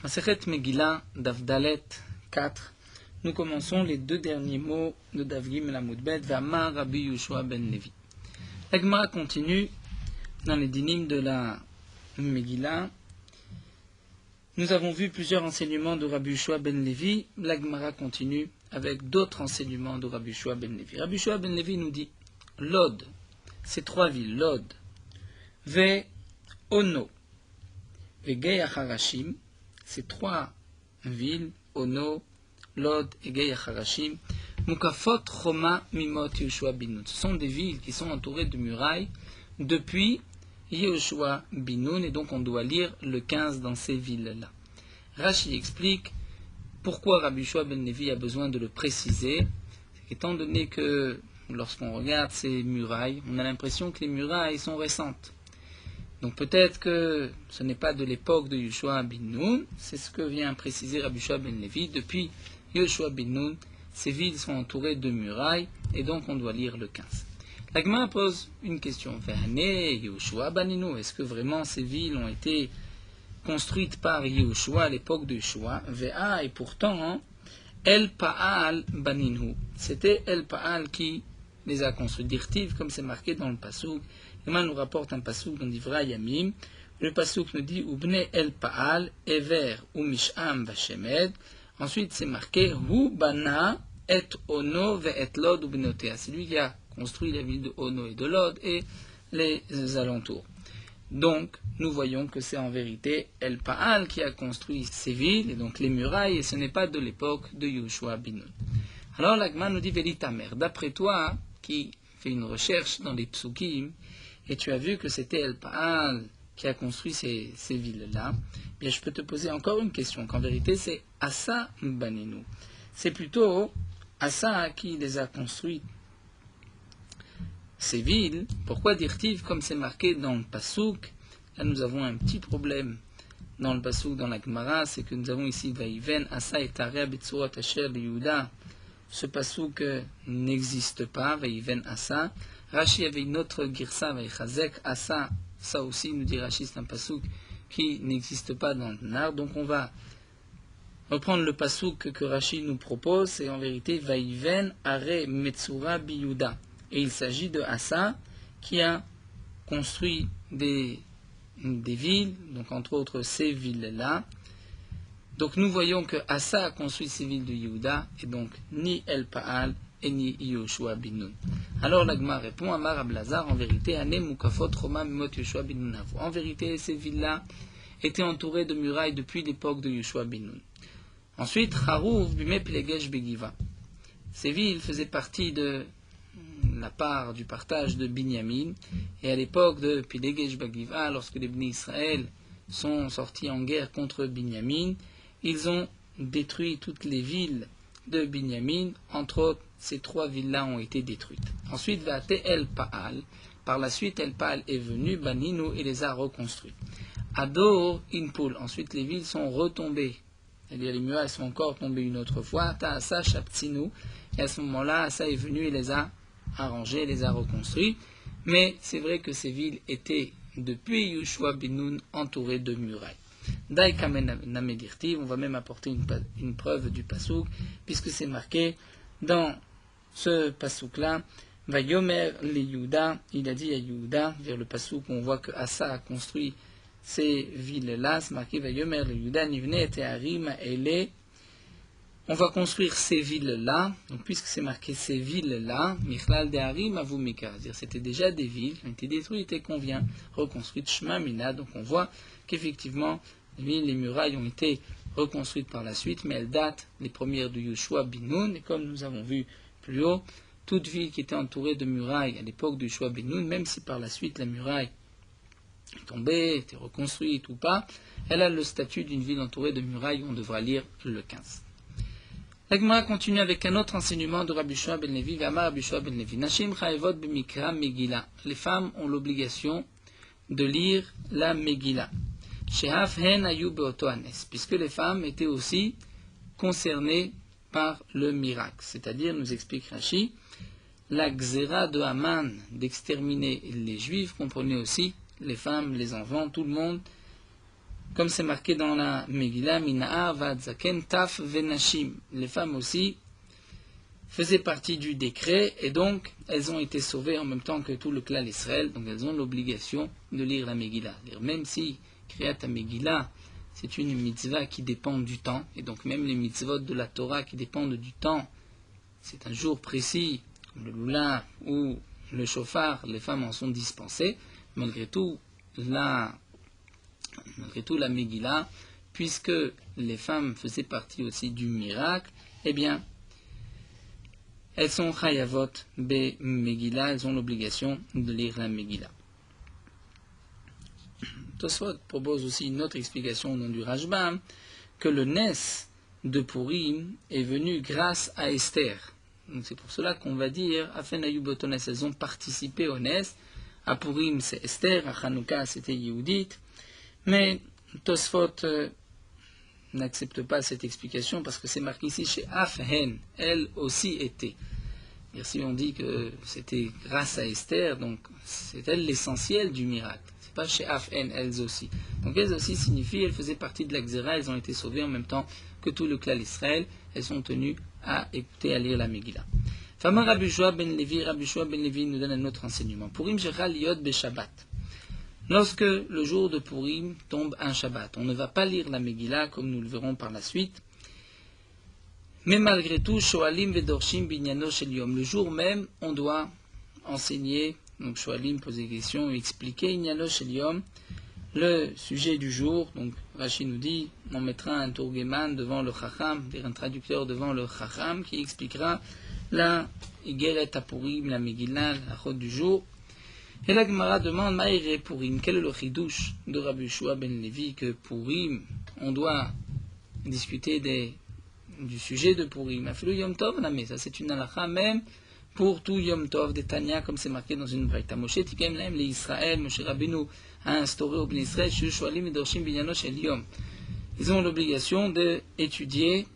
Masechet Megillah, Daf Dalet 4. Nous commençons les deux derniers mots de Daf Gimel Amud Bet, V'amar Rabbi Yehoshua ben Levi. La Gemara continue dans les dynimes de la Megillah. Nous avons vu plusieurs enseignements de Rabbi Yehoshua ben Levi. La Gemara continue avec d'autres enseignements de Rabbi Yehoshua ben Levi. Rabbi Yehoshua ben Levi nous dit Lod, ces trois villes, Lod, Ve Ono, Ve Gei Acharashim, ces trois villes, Ono, Lod et Gei Acharashim, Mukafot Choma Mimot Yehoshua bin Nun. Ce sont des villes qui sont entourées de murailles depuis Yehoshua bin Nun, et donc on doit lire le 15 dans ces villes-là. Rashi explique pourquoi Rabbi Yehoshua ben Levi a besoin de le préciser. C'est qu'étant donné que lorsqu'on regarde ces murailles, on a l'impression que les murailles sont récentes. Donc peut-être que ce n'est pas de l'époque de Yehoshua bin Nun, c'est ce que vient préciser Rabbi Yehoshua ben Levi. Depuis Yehoshua bin Nun, ces villes sont entourées de murailles, et donc on doit lire le 15. La Gemara pose une question. Yehoshua baninu, est-ce que vraiment ces villes ont été construites par Yehoshua à l'époque de Yehoshua? Ve'a, et pourtant, El Pa'al baninu. C'était El Pa'al qui les a construites. Dirtiv, comme c'est marqué dans le Passouk. Emma nous rapporte un passouk dans Divra Yamim. Le passouk nous dit Ubne El Pa'al, Ever ou Mish'am Vashemed. Ensuite, c'est marqué Hu Bana et Ono ve et Lod ubnotea. C'est lui qui a construit la ville de Ono et de Lod et les alentours. Donc, nous voyons que c'est en vérité El Pa'al qui a construit ces villes, et donc les murailles, et ce n'est pas de l'époque de Yehoshua bin Nun. Alors, l'Agma nous dit Velitamer. D'après toi, qui fait une recherche dans les psukim, et tu as vu que c'était El Pa'al qui a construit ces villes-là, bien je peux te poser encore une question, qu'en vérité c'est Asa Baninu. C'est plutôt Asa qui les a construites, ces villes. Pourquoi dire-t-il, comme c'est marqué dans le Passouk? Là nous avons un petit problème dans le Passouk, dans la Gemara, c'est que nous avons ici Vaïven, Asa et Tarea Betsurat Asher de Yehuda. Ce Passouk n'existe pas, Vaïven Asa. Rashi avait une autre girsa, Vaïchazek Asa. Ça aussi, nous dit Rashi, c'est un pasouk qui n'existe pas dans le Nar. Donc on va reprendre le pasouk que Rashi nous propose. C'est en vérité Vaïven Are Metsura Biyuda. Et il s'agit de Asa qui a construit des villes, donc entre autres ces villes-là. Donc nous voyons que Asa a construit ces villes de Yehuda, et donc ni El Pa'al et ni Yehoshua bin Nun. Alors l'Agma répond, Amar Ablazar, en vérité, Anem Mukafot Choma Mimot Yehoshua bin Nun. En vérité, ces villes-là étaient entourées de murailles depuis l'époque de Yehoshua bin Nun. Ensuite, Harouf Bime Plegesh Begiva. Ces villes faisaient partie de la part du partage de Binyamin, et à l'époque de Plegesh Begiva, lorsque les Bnei Israël sont sortis en guerre contre Binyamin, ils ont détruit toutes les villes de Binyamin, entre autres, ces trois villes-là ont été détruites. Ensuite, Vate El Pa'al. Par la suite, El Pa'al est venu, Baninu, et les a reconstruites. Ador Inpul. Ensuite, les villes sont retombées. C'est-à-dire, les murailles sont encore tombées une autre fois. Ta'asa Shaptsinu. Et à ce moment-là, Asa est venu et les a arrangées, les a reconstruites. Mais c'est vrai que ces villes étaient, depuis Yehoshua bin Nun, entourées de murailles. Dai Kamen Namedirti. On va même apporter une preuve du pasouk, puisque c'est marqué dans ce pasouk-là, Vayomer le Yehuda, il a dit à Yehuda, vers le pasouk où on voit que Asa a construit ces villes-là, c'est marqué Vayomer le Yehuda, Nivne et Harim Ele. On va construire ces villes-là, donc puisque c'est marqué ces villes-là, Michlal de Harim Avumika, c'est-à-dire c'était déjà des villes qui ont été détruites et qu'on vient reconstruire Shma Mina, donc on voit qu'effectivement les murailles ont été reconstruites par la suite, mais elles datent les premières de Yehoshua bin Nun, et comme nous avons vu plus haut, toute ville qui était entourée de murailles à l'époque de Yehoshua bin Nun, même si par la suite la muraille est tombée, était reconstruite ou pas, elle a le statut d'une ville entourée de murailles, on devra lire le 15. La Gemara continue avec un autre enseignement de Rabbi Yehoshua ben Levi, V'amar Rabbi Yehoshua ben Levi, Nashim chayevot b'mikra Megillah. Les femmes ont l'obligation de lire la Megillah. Puisque les femmes étaient aussi concernées par le miracle. C'est-à-dire, nous explique Rashi, la Xéra de Haman d'exterminer les Juifs comprenait aussi les femmes, les enfants, tout le monde comme c'est marqué dans la Megillah, Mina'ar va'adzaken taf venashim. Les femmes aussi faisaient partie du décret, et donc elles ont été sauvées en même temps que tout le clan d'Israël, donc elles ont l'obligation de lire la Megillah. Même si Kriyat Megillah, c'est une mitzvah qui dépend du temps, et donc même les mitzvot de la Torah qui dépendent du temps, c'est un jour précis, comme le Lulav ou le Shofar, les femmes en sont dispensées. Malgré tout, la Megillah, puisque les femmes faisaient partie aussi du miracle, eh bien, elles sont chayavot be Megillah, elles ont l'obligation de lire la Megillah. Tosfot propose aussi une autre explication au nom du Rashba, que le Nes de Purim est venu grâce à Esther. Donc c'est pour cela qu'on va dire, Afen Ayubotones, elles ont participé au Nes. À Purim c'est Esther, à Hanouka c'était Yehudit. Mais Tosfot n'accepte pas cette explication parce que c'est marqué ici chez Afhen, elle aussi était. Et si on dit que c'était grâce à Esther, donc c'est elle l'essentiel du miracle. C'est pas chez Afhen, elles aussi. Donc elles aussi signifie, elles faisaient partie de la Xéra, elles ont été sauvées en même temps que tout le clan d'Israël. Elles sont tenues à écouter, à lire la Megillah. Fama Rabbi Yoshua ben Levi nous donne un autre enseignement. Purim Shechal Yod be Shabbat. Lorsque le jour de Purim tombe un Shabbat, on ne va pas lire la Megillah comme nous le verrons par la suite. Mais malgré tout, Shoalim Vedorshim Binyano Shel Yom. Le jour même, on doit enseigner, donc Shoalim pose des questions, expliquer Inyano Shel Yom, le sujet du jour. Donc Rashi nous dit, on mettra un Turgeman devant le Chacham, un traducteur devant le Chacham, qui expliquera la Igeret Purim, la Megillah, la Chod du jour. Et la Gemara demande, Maïre Purim, quel est le chidouche de Rabbi Yoshua ben Levi, que Purim, on doit discuter du sujet de Purim. Afilu Yom Tov, mais ça c'est une halakha même pour tout Yom Tov de Tanya, comme c'est marqué dans une braïta. Moshe tikem lahem les Israël, Moshe Rabbeinu a instauré au Ben Israël, Shu Shoalim et Dorshim Binyano Shel Yom. Ils ont l'obligation d'étudier,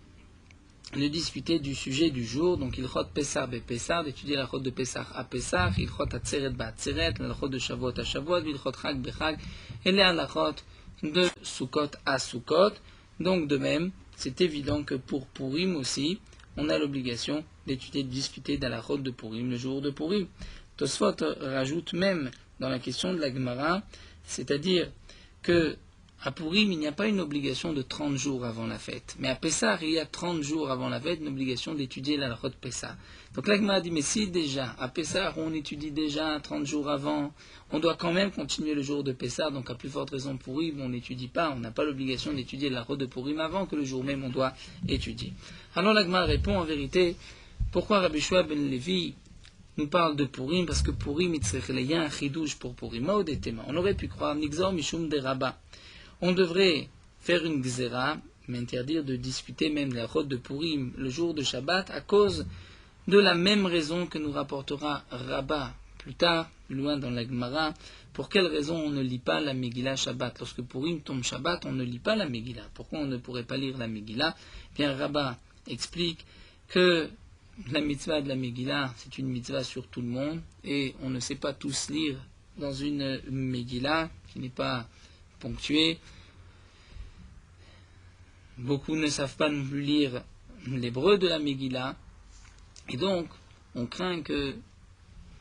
de discuter du sujet du jour, donc il chot Pesach be Pesach, d'étudier la chot de Pesach à Pesach, il chot Atzeret ba Atzeret, la chot de Shavuot à Shavuot, il chot Chag be Chag, et la chot de Sukkot à Sukkot. Donc de même, c'est évident que pour Purim aussi, on a l'obligation d'étudier, de discuter de la chot de Purim, le jour de Purim. Tosfot rajoute même dans la question de la Gemara, c'est-à-dire que à Purim, il n'y a pas une obligation de 30 jours avant la fête. Mais à Pessah, il y a 30 jours avant la fête, une obligation d'étudier la halachot de Pessah. Donc là, Gemara dit, mais si déjà, à Pessah, on étudie déjà 30 jours avant, on doit quand même continuer le jour de Pessah, donc à plus forte raison Purim, on n'étudie pas, on n'a pas l'obligation d'étudier la halachot de Purim avant que le jour même on doit étudier. Alors la Gemara répond en vérité, pourquoi Rabbi Yoshua ben Levi nous parle de Purim? Parce que Purim, il y a un chidouche pour Purim. On aurait pu croire, Nixor Mishum de Rabbah. On devrait faire une gzera, m'interdire de discuter même la halachot de Purim le jour de Shabbat à cause de la même raison que nous rapportera Rabbah plus tard, loin dans la Gemara. Pour quelle raison on ne lit pas la Megillah Shabbat? Lorsque Purim tombe Shabbat, on ne lit pas la Megillah. Pourquoi on ne pourrait pas lire la Megillah? Bien, Rabbah explique que la mitzvah de la Megillah, c'est une mitzvah sur tout le monde, et on ne sait pas tous lire dans une Megillah qui n'est pas ponctuée. Beaucoup ne savent pas non plus lire l'hébreu de la Megillah, et donc on craint que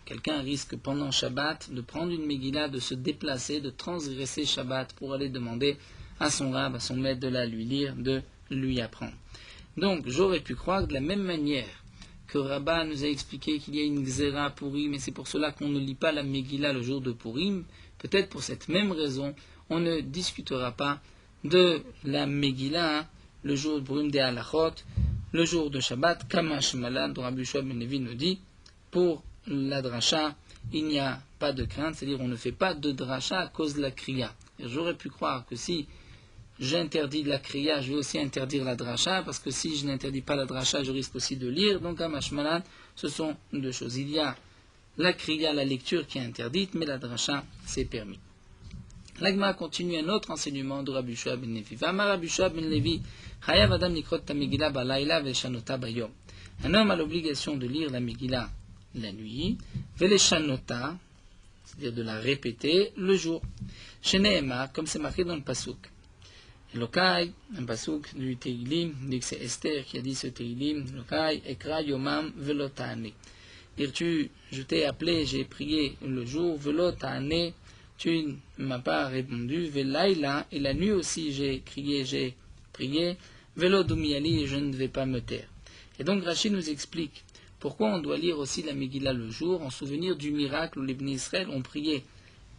quelqu'un risque pendant Shabbat de prendre une Megillah, de se déplacer, de transgresser Shabbat pour aller demander à son rab, à son maître de la lui lire, de lui apprendre. Donc j'aurais pu croire que de la même manière que Rabbah nous a expliqué qu'il y a une Xéra Purim, et c'est pour cela qu'on ne lit pas la Megillah le jour de Purim, peut-être pour cette même raison, on ne discutera pas de la Megillah le jour de Purim des Halachot, le jour de Shabbat, Kamash Malan, dont Rabbi Yoshua ben Levi nous dit, pour la dracha, il n'y a pas de crainte, c'est-à-dire on ne fait pas de dracha à cause de la kriya. J'aurais pu croire que si j'interdis la kriya, je vais aussi interdire la dracha, parce que si je n'interdis pas la dracha, je risque aussi de lire. Donc à Mashmalan, ce sont deux choses. Il y a la kriya, la lecture qui est interdite, mais la dracha, c'est permis. L'Agma continue un autre enseignement de Rabbi Yoshua ben Levi. V'amar Rabbi Yoshua ben Levi, chayav adam likrot ta Megillah balayla ve'shanota bayom. Un homme a l'obligation de lire la Megillah la nuit, ve'leshanota, c'est-à-dire de la répéter le jour. Sheneema, comme c'est marqué dans le pasuk. Elokai, un pasouk du Teilim, dit que c'est Esther qui a dit ce Teilim, Elokai, Ekra Yomam Velotane. Dire-tu, je t'ai appelé, j'ai prié le jour, Velotane, tu ne m'as pas répondu, Velaila, et la nuit aussi j'ai crié, j'ai prié, Velodumiali, et je ne vais pas me taire. Et donc Rachid nous explique pourquoi on doit lire aussi la Megillah le jour, en souvenir du miracle où les Bnei Israël ont prié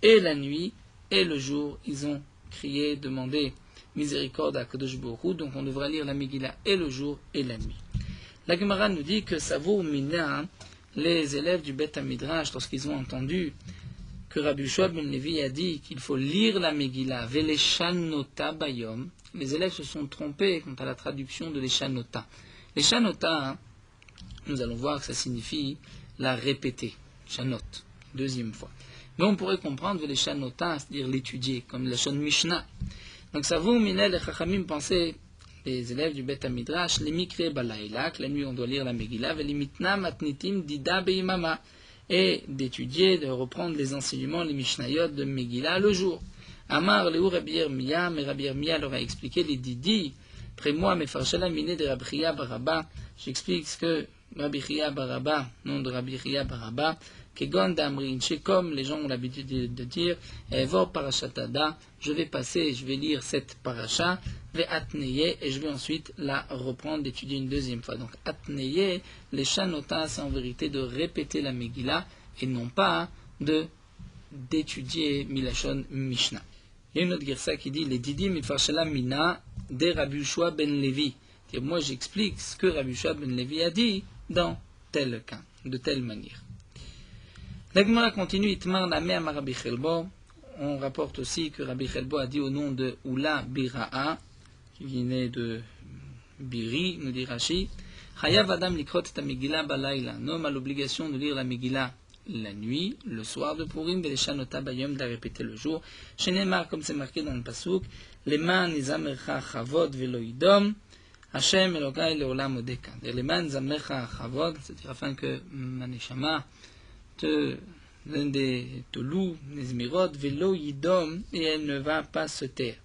et la nuit et le jour, ils ont crié, demandé miséricorde à Kadosh Baruch Hu, donc on devra lire la Megillah et le jour et la nuit. La Gemara nous dit que Savour Mina, les élèves du Beth Midrash, lorsqu'ils ont entendu que Rabbi Yoshua ben Levi a dit qu'il faut lire la Megillah, Veleshanota Bayom, les élèves se sont trompés quant à la traduction de l'Eshanota. L'Eshanota, nous allons voir que ça signifie la répéter, Shanot, deuxième fois. Mais on pourrait comprendre Veleshanota, c'est-à-dire l'étudier, comme la Shon Mishnah. Donc ça vous, Minel et Chachamim, pensaient, les élèves du Beth Midrash, les Mikre Balayla, que la nuit on doit lire la Megillah, les Mitna Matnitim Dida Beimama, et d'étudier, de reprendre les enseignements, les Mishnayot de Megillah le jour. Amar Leu Rabbi Yirmiyah, mais Rabbi Yirmiyah leur a expliqué les Didi, près moi, mes Farchala Miné de Rabbi Chia Baraba, j'explique ce que Rabbi Chia Baraba, nom de Rabbi Chia Baraba, Kegon d'Amrin, comme les gens ont l'habitude de dire, Evor Parashatada, je vais passer, je vais lire cette parasha, ve atneye, et je vais ensuite la reprendre, d'étudier une deuxième fois. Donc atneye, les Shanota, c'est en vérité de répéter la Megillah, et non pas d'étudier Milachon Mishnah. Il y a une autre girsa qui dit, les Didi Mifarshala Mina, de Rabbi Yoshua ben Levi. Et moi j'explique ce que Rabbi Yoshua ben Levi a dit dans tel cas, de telle manière. La Gemara continue, Itmar Nameh Amar Rabbi Chelbo. On rapporte aussi que Rabbi Chelbo a dit au nom de Oula Bira'a, qui venait de Biri, nous dit Rashi, Chayav Adam Likrot ta Megillah Balayla. Un homme a l'obligation de lire la Megillah la nuit, le soir de Purim, Veleshanota Bayom, de la répéter le jour. Shenemar, comme c'est marqué dans le Pasuk, Leman Nizamercha Chavod Veloidom, Hashem Elokai Leolam Odeka. Leman Nizamercha Chavod, c'est-à-dire afin que Maneshama te loue, Nezmirot, Velo Yidom, et elle ne va pas se taire.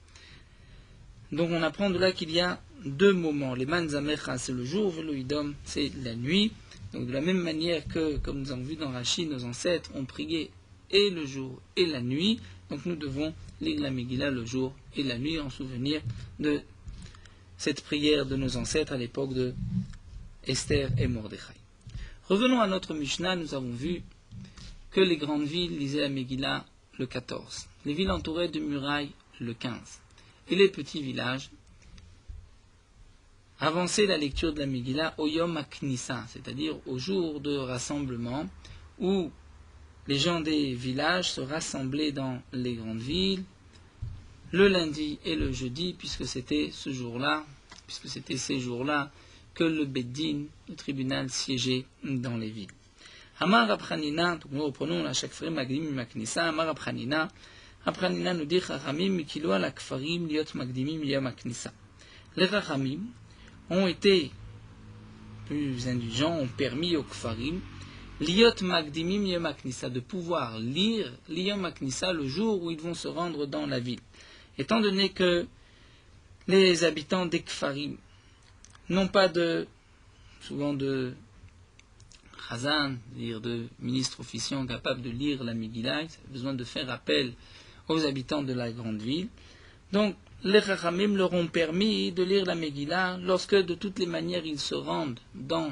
Donc on apprend de là qu'il y a deux moments. Les manzamecha, c'est le jour, Velo Yidom, c'est la nuit. Donc de la même manière que, comme nous avons vu dans Rashi, nos ancêtres ont prié et le jour et la nuit, donc nous devons lire la Megillah le jour et la nuit en souvenir de cette prière de nos ancêtres à l'époque de Esther et Mordechai. Revenons à notre Mishnah, nous avons vu que les grandes villes lisaient la Megillah le 14, les villes entourées de murailles le 15, et les petits villages avançaient la lecture de la Megillah au Yom HaKnissa, c'est-à-dire au jour de rassemblement, où les gens des villages se rassemblaient dans les grandes villes, le lundi et le jeudi, puisque c'était ces jours-là que le Beddin, le tribunal, siégeait dans les villes. Amar Rab Chanina, donc nous reprenons à chaque fois Magdim Maknissa, Amar Rab Chanina nous dit Chachamim Mikilo al Akfarim Liot Magdimim Yom HaKnissa. Les Chachamim ont été plus indulgents, ont permis aux Kfarim Liot Magdimim Yom HaKnissa, de pouvoir lire Yom HaKnissa le jour où ils vont se rendre dans la ville. Étant donné que les habitants des Kfarim n'ont pas souvent de Chazan, c'est-à-dire de ministre officiant capable de lire la Megillah, ils ont besoin de faire appel aux habitants de la grande ville. Donc, les Chachamim leur ont permis de lire la Megillah lorsque, de toutes les manières, ils se rendent dans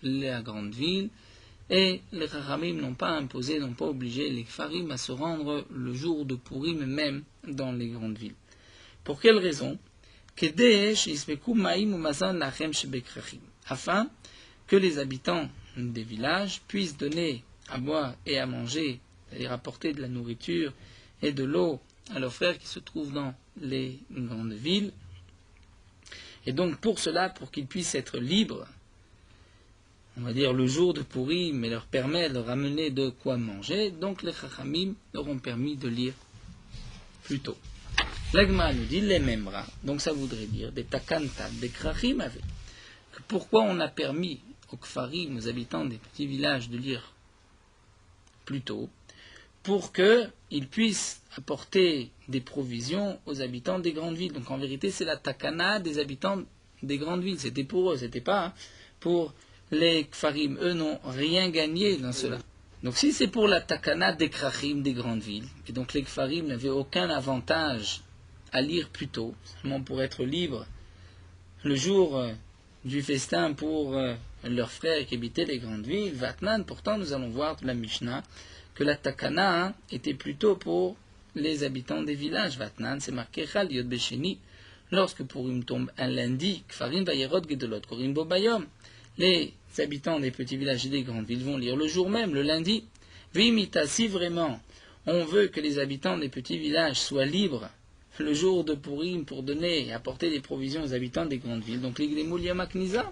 la grande ville, et les Chachamim n'ont pas imposé, n'ont pas obligé les Kfarim à se rendre le jour de Purim même dans les grandes villes. Pour quelle raison? Afin que les habitants des villages puissent donner à boire et à manger, c'est-à-dire apporter de la nourriture et de l'eau à leurs frères qui se trouvent dans les grandes villes. Et donc pour cela, pour qu'ils puissent être libres, on va dire le jour de Purim, et leur permettre de ramener de quoi manger, donc les Chachamim leur ont permis de lire plus tôt. L'Agma nous dit les Memra, donc ça voudrait dire des Takanta, des Krachim avec. Pourquoi on a permis aux Kfarim, aux habitants des petits villages, de lire plus tôt? Pour qu'ils puissent apporter des provisions aux habitants des grandes villes. Donc en vérité, c'est la takana des habitants des grandes villes. C'était pour eux, c'était pas pour les kfarim. Eux n'ont rien gagné dans cela. Donc si c'est pour la takana des krachim des grandes villes, et donc les kfarim n'avaient aucun avantage à lire plus tôt, seulement pour être libres le jour du festin pour leurs frères qui habitaient les grandes villes, Vatnan, pourtant nous allons voir de la Mishnah que la takana était plutôt pour les habitants des villages. Vatnan, c'est marqué Chal Yod Besheni, lorsque Purim tombe un lundi, Kfarim Vayerot Gedolot Korim Bo Bayom, les habitants des petits villages et des grandes villes vont lire le jour même, le lundi. Vimita, si vraiment on veut que les habitants des petits villages soient libres le jour de Purim pour donner et apporter des provisions aux habitants des grandes villes, donc l'Iglemul Yom HaKnisa,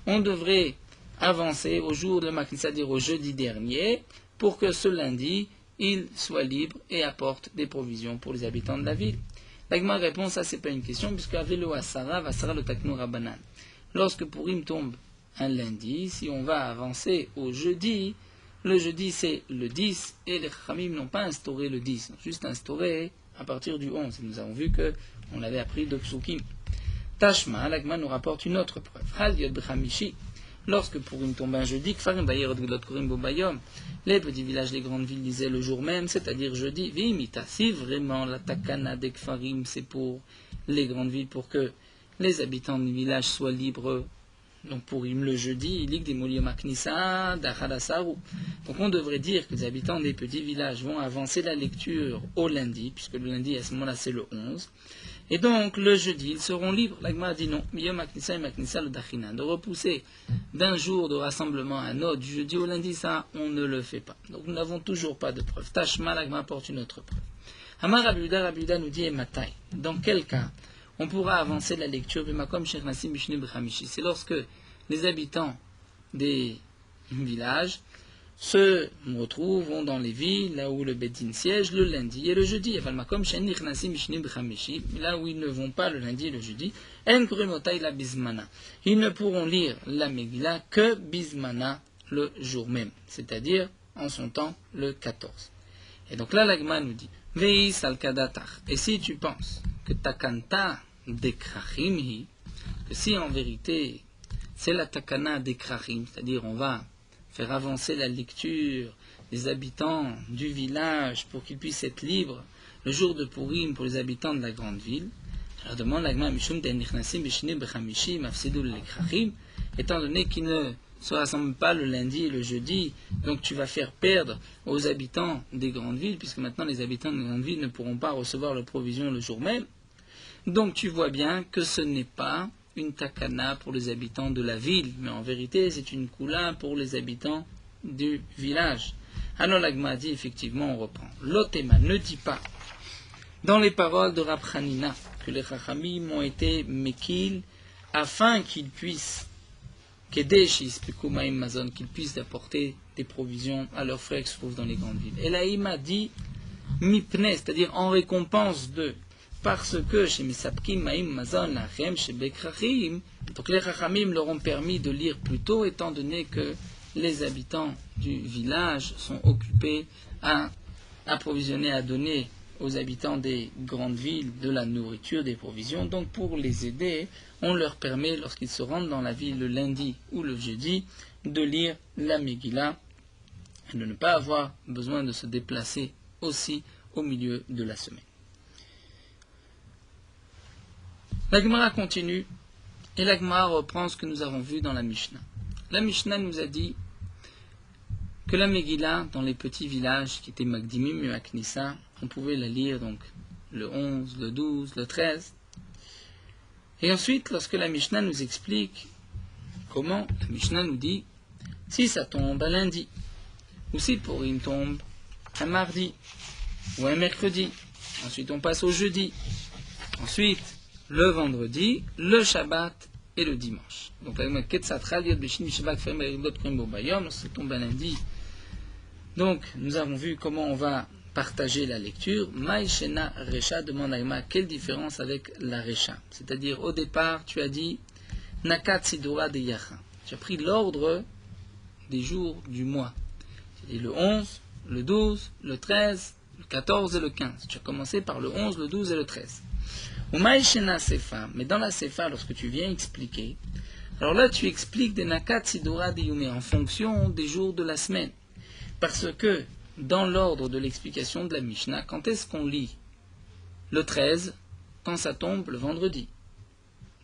on devrait avancer au jour de Maknisa, c'est-à-dire au jeudi dernier, pour que ce lundi, ils soient libres et apportent des provisions pour les habitants de la ville. L'Agma répond, ça c'est pas une question, puisque Avelo Asara, Vasara le Taknu Rabbanan. Lorsque Purim tombe un lundi, si on va avancer au jeudi, le jeudi c'est le 10, et les Khamim n'ont pas instauré le 10, ils ont juste instauré à partir du 11. Et nous avons vu qu'on l'avait appris de Psukim. Tashma, l'Agma nous rapporte une autre preuve. Hal Yod B'Chamishi, lorsque Purim tombe un jeudi, Kfarim Bayerot Gedolot Korim Bo Bayom, les petits villages, les grandes villes disaient le jour même, c'est-à-dire jeudi, Vimita, si vraiment la takana des Kfarim c'est pour les grandes villes, pour que les habitants du village soient libres, donc Purim le jeudi, Lig des Moliom Aknisa, Dachadasaru. Donc on devrait dire que les habitants des petits villages vont avancer la lecture au lundi, puisque le lundi à ce moment-là c'est le 11. Et donc, le jeudi, ils seront libres. L'Agma a dit non. Miyom Aknisa et Maknisa le Dachina. De repousser d'un jour de rassemblement à un autre, du jeudi au lundi, ça, on ne le fait pas. Donc, nous n'avons toujours pas de preuve. Tashma, l'Agma apporte une autre preuve. Hamar Rabiuda nous dit Matai. Dans quel cas on pourra avancer la lecture du Makom Sheikh Nassim Mishnu B'Chamishi? C'est lorsque les habitants des villages se retrouvent, vont dans les villes, là où le Bedin siège, le lundi et le jeudi. Là où ils ne vont pas le lundi et le jeudi, ils ne pourront lire la Megillah que Bismana le jour même, c'est-à-dire en son temps le 14. Et donc là, l'Agma nous dit, Veis al-Kadatar. Et si tu penses que Takanta dekrachim, que si en vérité c'est la Takana dekrachim, c'est-à-dire on va faire avancer la lecture des habitants du village pour qu'ils puissent être libres le jour de Purim pour les habitants de la grande ville. Alors demande l'Agma Mishum de Nichnasim Bishni Bechamishi Mafsidul Lekrachim, étant donné qu'ils ne se rassemblent pas le lundi et le jeudi, donc tu vas faire perdre aux habitants des grandes villes, puisque maintenant les habitants des grandes villes ne pourront pas recevoir leurs provisions le jour même. Donc tu vois bien que ce n'est pas une takana pour les habitants de la ville, mais en vérité c'est une koula pour les habitants du village. Alors l'Agma dit effectivement, on reprend. L'Otema ne dit pas dans les paroles de Rab Hanina que les Chachamim ont été mekil afin qu'ils puissent qu'ils puissent apporter des provisions à leurs frères qui se trouvent dans les grandes villes. Et là il m'a dit mipne, c'est-à-dire en récompense de, parce que chez Misapkim Maim Mazon Lachem chez Bekrachim, donc les Chachamim leur ont permis de lire plus tôt, étant donné que les habitants du village sont occupés à approvisionner, à donner aux habitants des grandes villes de la nourriture, des provisions. Donc pour les aider, on leur permet, lorsqu'ils se rendent dans la ville le lundi ou le jeudi, de lire la Megillah et de ne pas avoir besoin de se déplacer aussi au milieu de la semaine. La Gemara continue et la Gemara reprend ce que nous avons vu dans la Mishnah. La Mishnah nous a dit que la Megillah, dans les petits villages qui étaient Magdimim et Aknissa, on pouvait la lire donc le 11, le 12, le 13. Et ensuite, lorsque la Mishnah nous explique comment, la Mishnah nous dit si ça tombe un lundi, ou si Purim tombe un mardi, ou un mercredi, ensuite on passe au jeudi, ensuite le vendredi, le Shabbat et le dimanche. Donc, lorsque tombe un lundi, donc nous avons vu comment on va partager la lecture. Maïshena Recha demande à Agma quelle différence avec la Recha. C'est-à-dire au départ tu as dit Nakat Sidura de Yacha. Tu as pris l'ordre des jours du mois. C'est-à-dire le 11, le 12, le 13, le 14 et le 15. Tu as commencé par le 11, le 12 et le 13. Umaïshena Sefa, mais dans la Sefa, lorsque tu viens expliquer, alors là tu expliques des Nakat Sidora de Yume en fonction des jours de la semaine. Parce que dans l'ordre de l'explication de la Mishnah, quand est-ce qu'on lit le 13? Quand ça tombe le vendredi.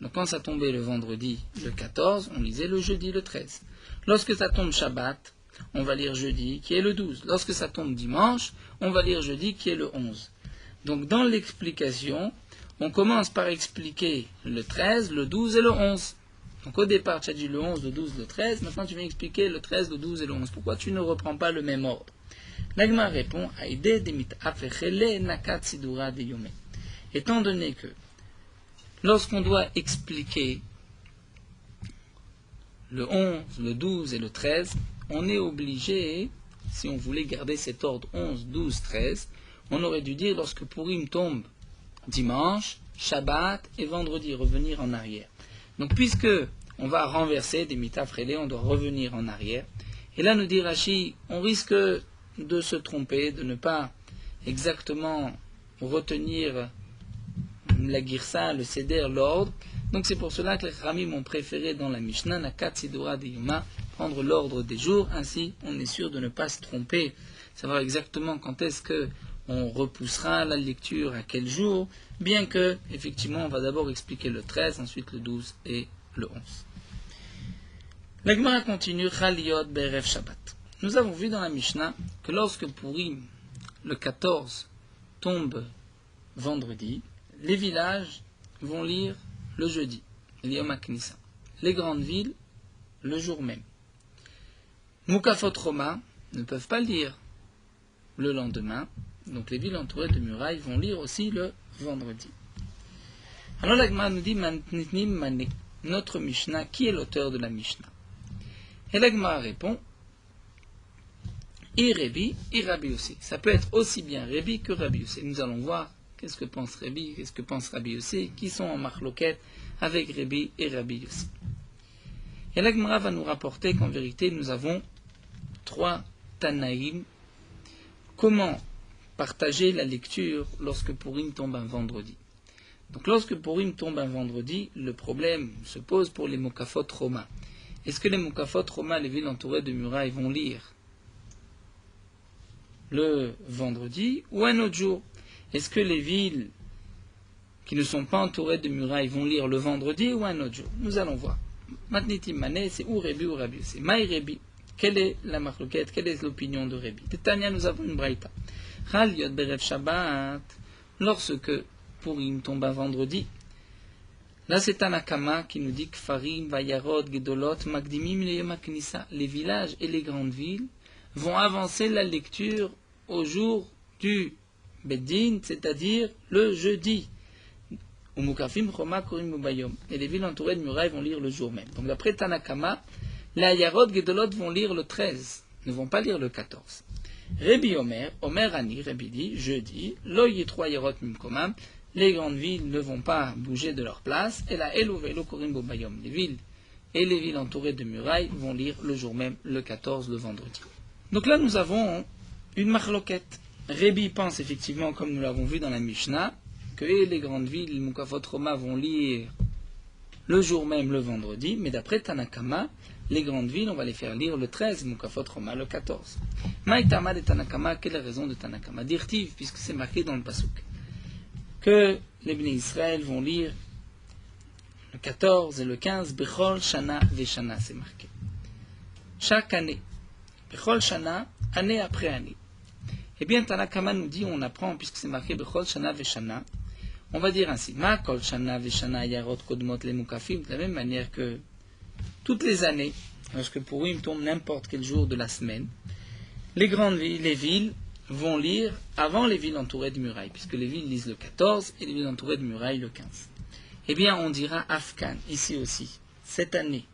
Donc quand ça tombait le vendredi, le 14, on lisait le jeudi, le 13. Lorsque ça tombe Shabbat, on va lire jeudi, qui est le 12. Lorsque ça tombe dimanche, on va lire jeudi, qui est le 11. Donc dans l'explication, on commence par expliquer le 13, le 12 et le 11. Donc au départ, tu as dit le 11, le 12, le 13. Maintenant, tu viens expliquer le 13, le 12 et le 11. Pourquoi tu ne reprends pas le même ordre? L'Agma répond, étant donné que lorsqu'on doit expliquer le 11, le 12 et le 13, on est obligé, si on voulait garder cet ordre 11, 12, 13, on aurait dû dire lorsque Purim tombe dimanche, Shabbat et vendredi, revenir en arrière. Donc puisque on va renverser des mitafrélés, on doit revenir en arrière. Et là nous dit Rashi, on risque de se tromper, de ne pas exactement retenir la girsa, le seder, l'ordre. Donc c'est pour cela que les Khamim ont préféré dans la Mishnah, Nakat Sidora de Yuma, prendre l'ordre des jours, ainsi on est sûr de ne pas se tromper, savoir exactement quand est-ce que on repoussera la lecture, à quel jour, bien que, effectivement, on va d'abord expliquer le 13, ensuite le 12 et le 11. La Gemara continue, Chaliot Berev Shabbat. Nous avons vu dans la Mishnah que lorsque Purim, le 14, tombe vendredi, les villages vont lire le jeudi, l'Yom HaKnissa. Les grandes villes, le jour même. Mukafot Roma ne peuvent pas lire le lendemain, donc les villes entourées de murailles vont lire aussi le vendredi. Alors la Gemara nous dit, Mantnitnim Mané, notre Mishnah, qui est l'auteur de la Mishnah? Et la Gemara répond, Rebi, Rabbi aussi. Ça peut être aussi bien Rebi que Rabbi aussi. Nous allons voir qu'est-ce que pense Rebi, qu'est-ce que pense Rabbi aussi, qui sont en marloquette avec Rebi et Rabbi aussi. Et la Gemara va nous rapporter qu'en vérité nous avons 3 Tanaïm. Comment partager la lecture lorsque Purim tombe un vendredi? Donc lorsque Purim tombe un vendredi, le problème se pose pour les Mukafot Roma. Est-ce que les Mukafot Roma, les villes entourées de murailles, vont lire le vendredi ou un autre jour? Est-ce que les villes qui ne sont pas entourées de murailles vont lire le vendredi ou un autre jour? Nous allons voir. Matnitim Mané, c'est ou Rebi ou Rabbi. C'est Maï Rebi. Quelle est la marloquette? Quelle est l'opinion de Rebi? Tania, nous avons une braïta. Chal Yod Berev Shabbat. Lorsque Purim tombe un vendredi, là c'est Tanakama qui nous dit que Farim, Vayarod, Gedolot, Magdimim, Leyom HaKnissa, les villages et les grandes villes vont avancer la lecture au jour du Beddin, c'est-à-dire le jeudi. Et les villes entourées de murailles vont lire le jour même. Donc d'après Tanakama, les Ayarod Gedolot vont lire le 13, ne vont pas lire le 14. Rabbi Omer Ani, Rabbi dit, jeudi, Lo Yitro Ayarot Mimkomam, les grandes villes ne vont pas bouger de leur place, et la Elo Velo Korim Bobayom, les villes et les villes entourées de murailles vont lire le jour même, le 14, le vendredi. Donc là nous avons une marloquette. Rabbi pense effectivement, comme nous l'avons vu dans la Mishnah, que les grandes villes, les Mukafot Roma vont lire le jour même, le vendredi, mais d'après Tanakama, les grandes villes, on va les faire lire le 13, Mukafot Roma le 14. Maïtama de Tanakama, quelle est la raison de Tanakama? Dirtiv, puisque c'est marqué dans le Pasuk, que les Bnei Israël vont lire le 14 et le 15, Bechol Shana Veshana, c'est marqué. Chaque année, Bechol Shana, année après année. Eh bien, Tanakama nous dit, on apprend, puisque c'est marqué Bechol Shana Veshana, on va dire ainsi, Ma Kol Shana Veshana Yarot Kodmot Le Mukafim, de la même manière que toutes les années, lorsque Purim tombe n'importe quel jour de la semaine, les grandes villes, les villes vont lire avant les villes entourées de murailles, puisque les villes lisent le 14 et les villes entourées de murailles le 15. Eh bien, on dira Afkan, ici aussi, cette année.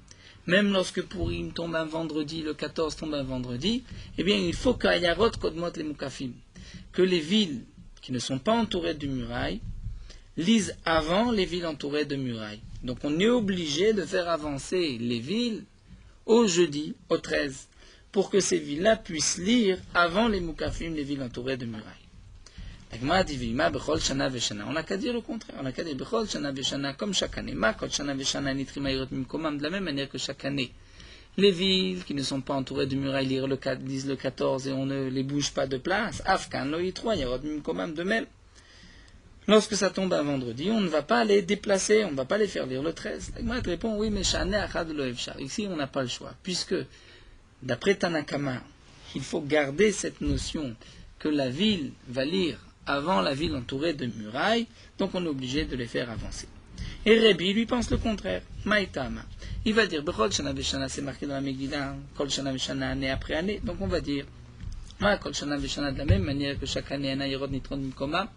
Même lorsque Purim tombe un vendredi, le 14 tombe un vendredi, eh bien, il faut qu'Ayarot Kodmot Les Mukafim, que les villes qui ne sont pas entourées de murailles lisent avant les villes entourées de murailles. Donc on est obligé de faire avancer les villes au jeudi, au 13, pour que ces villes-là puissent lire avant les Mukafim, les villes entourées de murailles. La Gemara dit Vima bechol shana veshana. On n'a qu'à dire le contraire. On n'a qu'à dire bechol shana veshana comme chaque année. Ma kol shana veshana nitrim ayirot mimkomam de la même manière que chaque année. Les villes qui ne sont pas entourées de murailles lisent le 14 et on ne les bouge pas de place. Afkan lo yitro ayirot mimkomam de même. Lorsque ça tombe un vendredi, on ne va pas les déplacer, on ne va pas les faire lire le 13. La Gemara répond oui, mais shane achad lo efshar. Ici, on n'a pas le choix, puisque d'après Tanakama, il faut garder cette notion que la ville va lire avant la ville entourée de murailles, donc on est obligé de les faire avancer. Et Rébi, lui, pense le contraire. Maïtama. Il va dire, Bechol Shana Veshana, c'est marqué dans la Megillah, Kol Shana Veshana, année après année, donc on va dire, Kol Shana Veshana, de la même manière que chaque année, Anayirod Nitron Mikoma,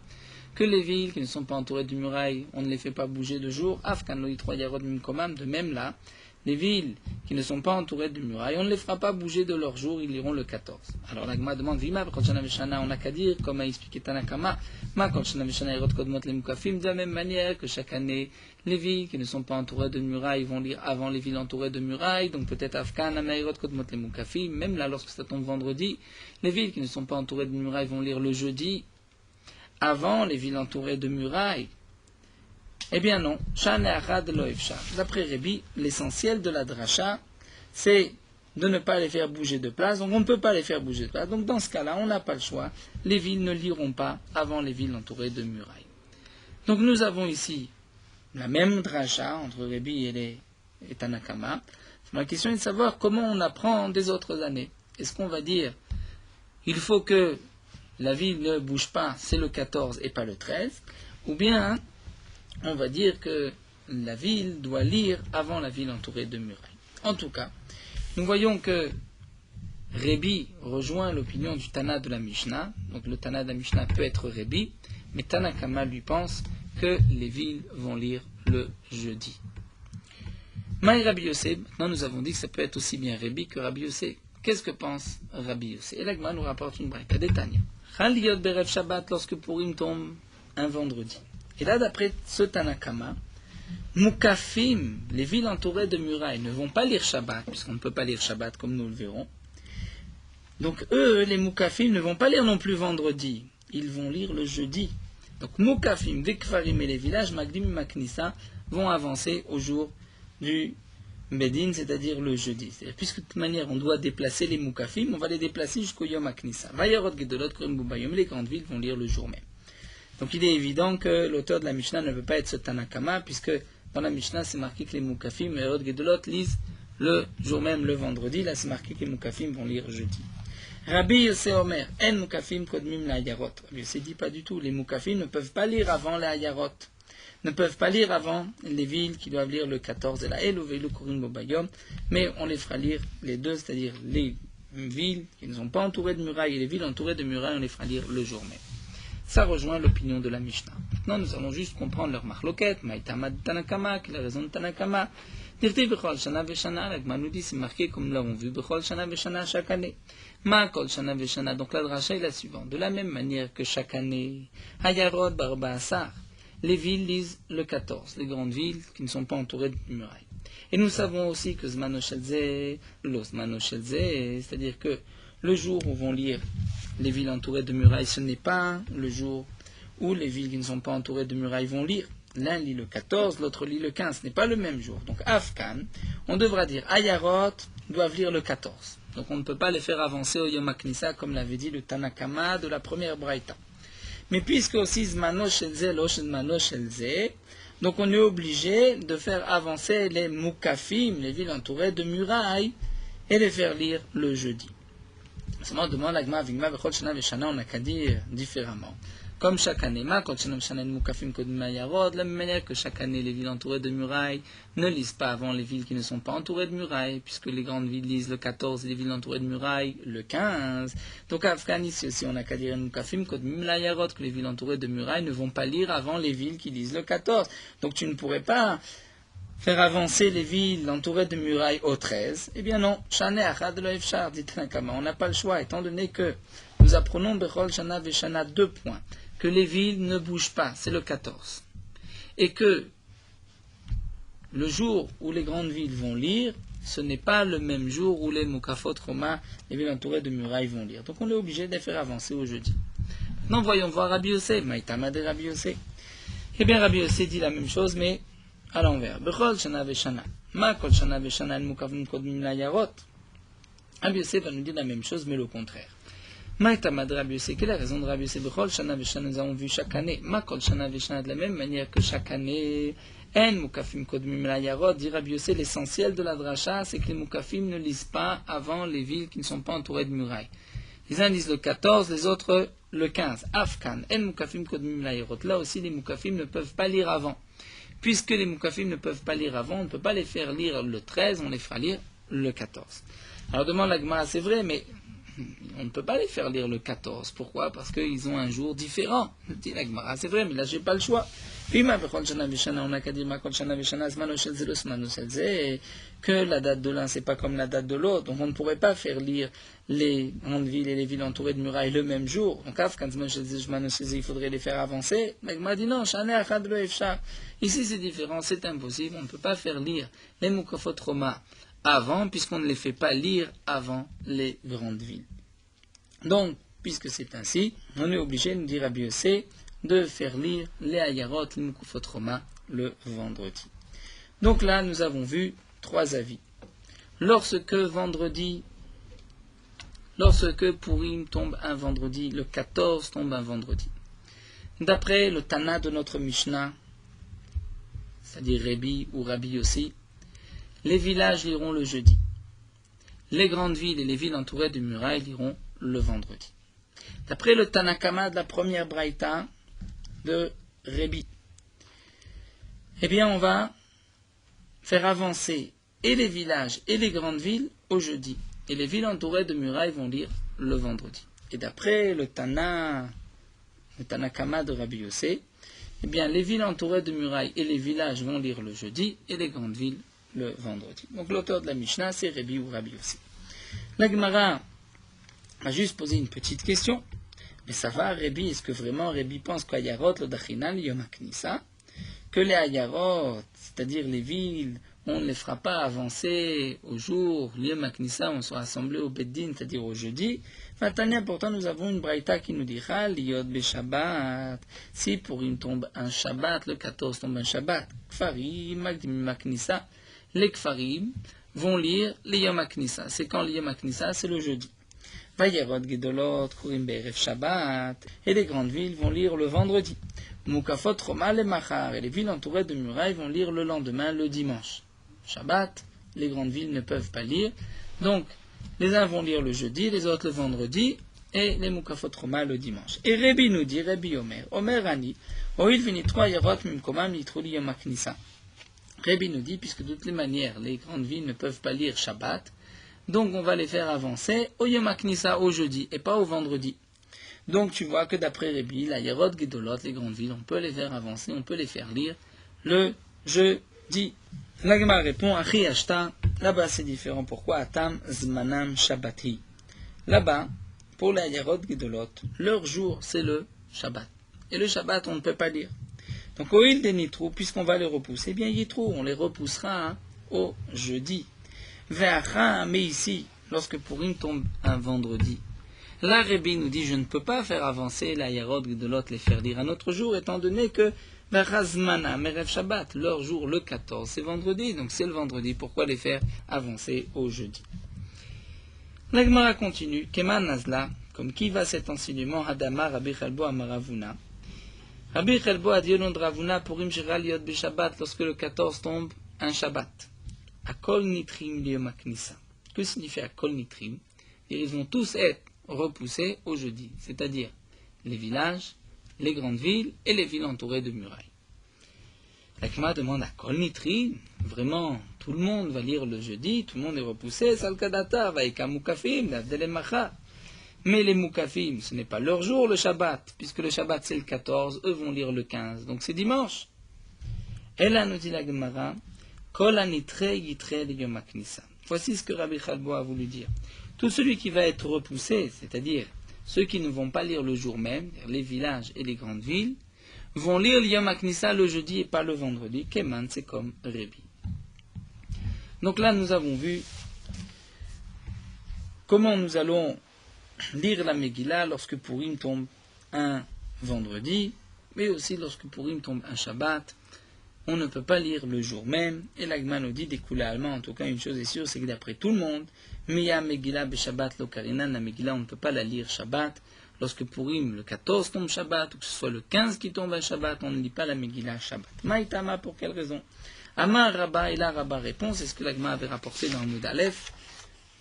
que les villes qui ne sont pas entourées de murailles, on ne les fait pas bouger de jour, Afkan Lo Yitro Yarod Mikomam, de même là, les villes qui ne sont pas entourées de murailles, on ne les fera pas bouger de leur jour, ils iront le 14. Alors l'Agma demande, Vima, Bechol Shana Veshana, on n'a qu'à dire, comme a expliqué Tanakama, Kol Shana Veshana Yarod Kodmot Le Mukafim, de la même manière que chaque année, les villes qui ne sont pas entourées de murailles vont lire avant les villes entourées de murailles, donc peut-être Afkan, Amairot Kodmot Le Mukafim, même là lorsque ça tombe vendredi, les villes qui ne sont pas entourées de murailles vont lire le jeudi, avant les villes entourées de murailles. Eh bien non, d'après Rébi, l'essentiel de la dracha, c'est de ne pas les faire bouger de place, donc on ne peut pas les faire bouger de place, donc dans ce cas-là, on n'a pas le choix, les villes ne liront pas avant les villes entourées de murailles. Donc nous avons ici la même dracha entre Rébi et Tanakama. La question est de savoir comment on apprend des autres années. Est-ce qu'on va dire, il faut que la ville ne bouge pas, c'est le 14 et pas le 13, ou bien on va dire que la ville doit lire avant la ville entourée de murailles. En tout cas, nous voyons que Rébi rejoint l'opinion du Tana de la Mishnah, donc le Tana de la Mishnah peut être Rébi, mais Tanakama lui pense que les villes vont lire le jeudi. Maï Rabbi Yossé, maintenant nous avons dit que ça peut être aussi bien Rébi que Rabbi Yossé. Qu'est-ce que pense Rabbi Yossé? Et l'Agma nous rapporte une braïta d'Etania. Chaliot Berev Shabbat, lorsque Purim tombe un vendredi. Et là, d'après ce Tanakama, Mukafim, les villes entourées de murailles, ne vont pas lire Shabbat, puisqu'on ne peut pas lire Shabbat comme nous le verrons. Donc eux, les Mukafim, ne vont pas lire non plus vendredi, ils vont lire le jeudi. Donc Mukafim, Vekfarim et les villages, Magdim et Maknissa, vont avancer au jour du Bedin, c'est-à-dire le jeudi. C'est-à-dire, puisque de toute manière on doit déplacer les Mukafim, on va les déplacer jusqu'au Yom Aknissa. Vayarot Gedolot Kurim Bubayom, les grandes villes vont lire le jour même. Donc il est évident que l'auteur de la Mishnah ne veut pas être ce Tanakama, puisque dans la Mishnah c'est marqué que les Mukafim et Vayarot Gedolot lisent le jour même, le vendredi. Là c'est marqué que les Mukafim vont lire jeudi. Rabbi Yossé Omer, En Mukafim Kodmim la Hayarot. Rabbi Yossé dit pas du tout, les Mukafim ne peuvent pas lire avant la Hayarot. Ne peuvent pas lire avant les villes qui doivent lire le 14 et la El ou Veilu Kurim Bobayom, mais on les fera lire les deux, c'est-à-dire les villes qui ne sont pas entourées de murailles et les villes entourées de murailles, on les fera lire le jour même. Ça rejoint l'opinion de la Mishnah. Maintenant, nous allons juste comprendre leur marloquette, Maïtama de Tanakama, quelle est la raison de Tanakama. Dirti Bechol Shana Veshana, l'Agma nous dit, c'est marqué comme nous l'avons vu, Bechol Shana Veshana chaque année. Ma Kol Shana Veshana, donc la dracha est la suivante. De la même manière que chaque année, Hayarot Barba Asar, les villes lisent le 14, les grandes villes qui ne sont pas entourées de murailles. Et nous savons aussi que Zmano Shelze, l'Osmano Shelze, c'est-à-dire que le jour où vont lire les villes entourées de murailles, ce n'est pas le jour où les villes qui ne sont pas entourées de murailles vont lire. L'un lit le 14, l'autre lit le 15, ce n'est pas le même jour. Donc Afkan, on devra dire Ayarot doivent lire le 14. Donc on ne peut pas les faire avancer au Yom HaKnissa comme l'avait dit le Tanakama de la première Braïta. Mais puisque aussi Zmano Shelze, Loshemano Shelze, donc on est obligé de faire avancer les Mukafim, les villes entourées de murailles, et les faire lire le jeudi. Seulement on demande l'Agma, Vigma, Bechol Shana Veshana, on n'a qu'à dire différemment. Comme chaque année, de la même manière que chaque année, les villes entourées de murailles ne lisent pas avant les villes qui ne sont pas entourées de murailles, puisque les grandes villes lisent le 14 et les villes entourées de murailles le 15. Donc à Afghan, ici aussi, on n'a qu'à dire que les villes entourées de murailles ne vont pas lire avant les villes qui lisent le 14. Donc tu ne pourrais pas faire avancer les villes entourées de murailles au 13. Eh bien non, on n'a pas le choix, étant donné que nous apprenons Bechol Shana Veshana 2 points. Que les villes ne bougent pas, c'est le 14. Et que le jour où les grandes villes vont lire, ce n'est pas le même jour où les Mukafot Roma, les villes entourées de murailles, vont lire. Donc on est obligé de les faire avancer au jeudi. Non, voyons voir Rabbi Yossé. Maïtama de Rabbi Yossé. Eh bien, Rabbi Yossé dit la même chose, mais à l'envers. Bechol shana veshana. Ma kol shana veshana el mukavim kodmim la yarot. Rabbi Yossé va nous dire la même chose, mais le contraire. Maïtama de Rabbi Yossé. Quelle est la raison de Rabbi Yossé? Bechol shana veshana, nous avons vu chaque année. Ma kol shana veshana, de la même manière que chaque année. En mukafim kodmim la yarot, dit Rabbi Yossé, l'essentiel de la dracha, c'est que les mukafim ne lisent pas avant les villes qui ne sont pas entourées de murailles. Les uns lisent le 14, les autres le 15. Afkan, en mukafim kodmim la yarot. Là aussi, les mukafim ne peuvent pas lire avant. Puisque les mukafim ne peuvent pas lire avant, on ne peut pas les faire lire le 13, on les fera lire le 14. Alors demande la Gemara, c'est vrai, mais on ne peut pas les faire lire le 14. Pourquoi? Parce qu'ils ont un jour différent. Dit la Gemara, c'est vrai, mais là j'ai pas le choix. On n'a qu'à dire que la date de l'un c'est pas comme la date de l'autre, donc on ne pourrait pas faire lire les grandes villes et les villes entourées de murailles le même jour. Donc il faudrait les faire avancer. La Gemara dit non, ici c'est différent, c'est impossible, on ne peut pas faire lire les Mukafot Roma avant, puisqu'on ne les fait pas lire avant les grandes villes. Donc, puisque c'est ainsi, on est obligé, nous dit Rabbi Yossé, de faire lire les Ayarot, les Mukafot Roma, le vendredi. Donc là, nous avons vu 3 avis. Lorsque Purim tombe un vendredi, le 14 tombe un vendredi. D'après le Tana de notre Mishnah, c'est-à-dire Rabbi ou Rabbi Yossi, les villages liront le jeudi. Les grandes villes et les villes entourées de murailles liront le vendredi. D'après le Tanakama de la première Braïta de Rabbi, eh bien on va faire avancer et les villages et les grandes villes au jeudi. Et les villes entourées de murailles vont lire le vendredi. Et d'après le Tanakama de Rabbi Yossé, eh bien les villes entourées de murailles et les villages vont lire le jeudi et les grandes villes le vendredi. Donc l'auteur de la Mishnah, c'est Rabbi ou Rabbi Yossé. La Gemara a juste posé une petite question. Mais ça va, Rabbi, est-ce que vraiment Rabbi pense qu'Ayarot, le Dachinan, Yom HaKnissa, que les Ayarot, c'est-à-dire les villes, on ne les fera pas avancer au jour, Yom HaKnissa, on sera rassemblés au Beddin, c'est-à-dire au jeudi. Maintenant, pourtant, nous avons une Braïta qui nous dira, Liyot Beshabbat, si pour une tombe un Shabbat, le 14 tombe un Shabbat, Kfarim, Magdim HaKnissa, les Kfarim vont lire les Yom HaKnissa. C'est quand le Yom HaKnissa, c'est le jeudi. Vayerot Gedolot, Kurim Be'erev Shabbat, et les grandes villes vont lire le vendredi. Mukafot Roma le Machar, et les villes entourées de murailles vont lire le lendemain, le dimanche. Shabbat, les grandes villes ne peuvent pas lire, donc les uns vont lire le jeudi, les autres le vendredi, et les Mukafot Roma le dimanche. Et Rabbi nous dit, Rabbi Omer Ani, Oil Vinitro Ayarot Mimkomam Litruli Yom HaKnissa. Rabbi nous dit, puisque de toutes les manières, les grandes villes ne peuvent pas lire Shabbat, donc on va les faire avancer au Yom HaKnissa, au jeudi, et pas au vendredi. Donc tu vois que d'après Rabbi, la Yerot Gedolot, les grandes villes, on peut les faire avancer, on peut les faire lire le jeudi. La Gemara répond, Achi Ashta, là-bas c'est différent. Pourquoi? Atam Zmanam Shabbati. Là-bas, pour la Yerot Gedolot, leur jour c'est le Shabbat. Et le Shabbat on ne peut pas lire. Donc au il des Nitrou, puisqu'on va les repousser, eh bien Yitrou, on les repoussera au jeudi. Mais ici, lorsque Purim tombe un vendredi, là Rabbi nous dit, je ne peux pas faire avancer la Yerot Gedolot, les faire lire un autre jour, étant donné que Razmana, Merev Shabbat, leur jour le 14, c'est vendredi, donc c'est le vendredi, pourquoi les faire avancer au jeudi? La Gemara continue, Keman Nazla, comme qui va cet enseignement, Hadama Rabbi Chalbo Amaravuna. Rabbi Chalbo a dit au nom de Ravuna, Purim Shiral Yod Beshabbat, lorsque le 14 tombe un Shabbat. Akol Nitrim Yom HaKnissa. Que signifie Akol Nitrim? Ils vont tous être repoussés au jeudi, c'est-à-dire les villages, les grandes villes et les villes entourées de murailles. La Gemara demande Akol Nitrim, vraiment, tout le monde va lire le jeudi, tout le monde est repoussé, Salkadata, Vaïka Mukafim, Lavdelemacha. Mais les Mukafim, ce n'est pas leur jour le Shabbat, puisque le Shabbat c'est le 14, eux vont lire le 15, donc c'est dimanche. Et là nous dit la Gemara, voici ce que Rabbi Chalbo a voulu dire. Tout celui qui va être repoussé, c'est-à-dire ceux qui ne vont pas lire le jour même, les villages et les grandes villes, vont lire le Yom HaKnissa le jeudi et pas le vendredi. Keman, c'est comme Rabbi. Donc là, nous avons vu comment nous allons lire la Megillah lorsque Purim tombe un vendredi, mais aussi lorsque Purim tombe un Shabbat, on ne peut pas lire le jour même. Et l'Agma nous dit, des coulées allemands, en tout cas une chose est sûre, c'est que d'après tout le monde, Miya Megillah be Shabbat lo Karinan, la Megillah on ne peut pas la lire Shabbat. Lorsque Purim, le 14 tombe Shabbat, ou que ce soit le 15 qui tombe à Shabbat, on ne lit pas la Megillah Shabbat. Maïtama, pour quelle raison? Amar Rabba, et là Rabba répond, c'est ce que l'Agma avait rapporté dans le Moud Aleph,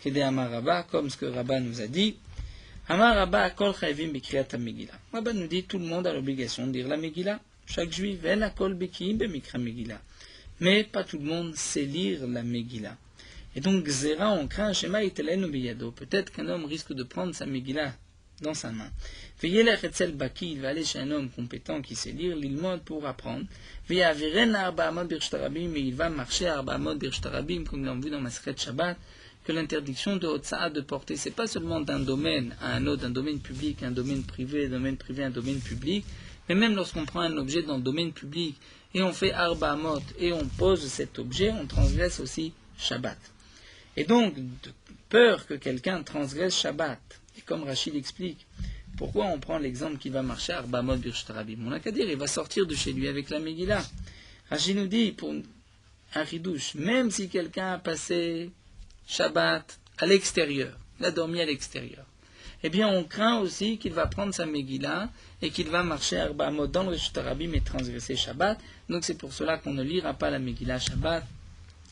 Kede Amar Rabba, comme ce que Rabba nous a dit. Amar Rabba, Akol Chayvim Bekriyat Megillah. Rabba nous dit, tout le monde a l'obligation de lire la Megillah. Chaque juif, El Akol Bekiim Bemikra Megillah. Mais pas tout le monde sait lire la Megillah. Et donc, Gzera, on craint, Shema Itelen ou Biyado. Peut-être qu'un homme risque de prendre sa Megillah dans sa main. Veyelech etzel baki, il va aller chez un homme compétent qui sait lire, l'ilmod pour apprendre. Veyaviren arba amot birshtarabim, et il va marcher arba amot birshtarabim, comme nous l'avons vu dans Masechet Shabbat, que l'interdiction de Hotza'a de porter, c'est pas seulement d'un domaine à un autre, d'un domaine public, un domaine privé, un domaine public, mais même lorsqu'on prend un objet dans le domaine public, et on fait arba amot, et on pose cet objet, on transgresse aussi Shabbat. Et donc, de peur que quelqu'un transgresse Shabbat, et comme Rachid explique, pourquoi on prend l'exemple qu'il va marcher à Arba Amot Birshtarabim? On n'a qu'à dire, il va sortir de chez lui avec la Megillah. Rachid nous dit, pour un ridouche, même si quelqu'un a passé Shabbat à l'extérieur, il a dormi à l'extérieur, eh bien on craint aussi qu'il va prendre sa Megillah et qu'il va marcher à Arba Amot dans le Birshtarabim et transgresser Shabbat. Donc c'est pour cela qu'on ne lira pas la Megillah Shabbat.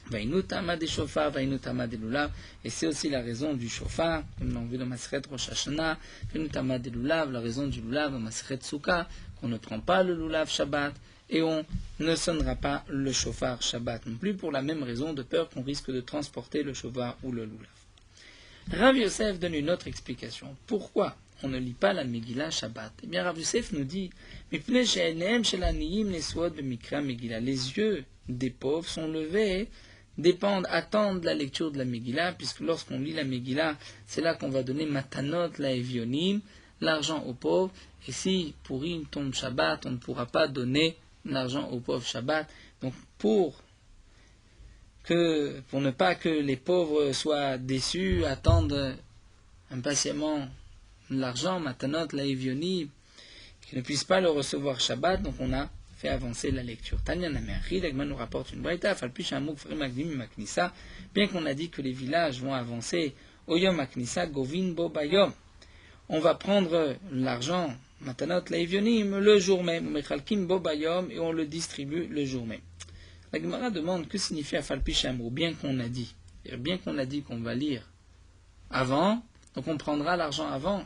Vainutama des shofar, vainutama des lulav, et c'est aussi la raison du shofar, comme l'on vu dans Masechet Rosh Hashanah, vainutama des lulav, la raison du lulav dans Masechet Sukkah, qu'on ne prend pas le lulav Shabbat, et on ne sonnera pas le shofar Shabbat non plus, pour la même raison, de peur qu'on risque de transporter le shofar ou le lulav. Rav Yosef donne une autre explication. Pourquoi on ne lit pas la Megillah Shabbat? Eh bien, Rav Yosef nous dit, les yeux des pauvres sont levés, attendent la lecture de la Megillah, puisque lorsqu'on lit la Megillah, c'est là qu'on va donner matanot la evionim, l'argent aux pauvres, et si Purim tombe Shabbat, on ne pourra pas donner l'argent aux pauvres Shabbat. Donc pour ne pas que les pauvres soient déçus, attendent impatiemment l'argent, matanot la evionim, qu'ils ne puissent pas le recevoir Shabbat, donc on a fait avancer la lecture. Tanya Nameachid, Agma nous rapporte une braïta, bien qu'on a dit que les villages vont avancer au Yom Aknissa, Govin Bo Bayom. On va prendre l'argent, Matanot Laivionim, le jour même, Mechalkim Bo Bayom, et on le distribue le jour même. La Gemara demande que signifie Afalpi Shamrou, bien qu'on a dit qu'on va lire avant, donc on prendra l'argent avant.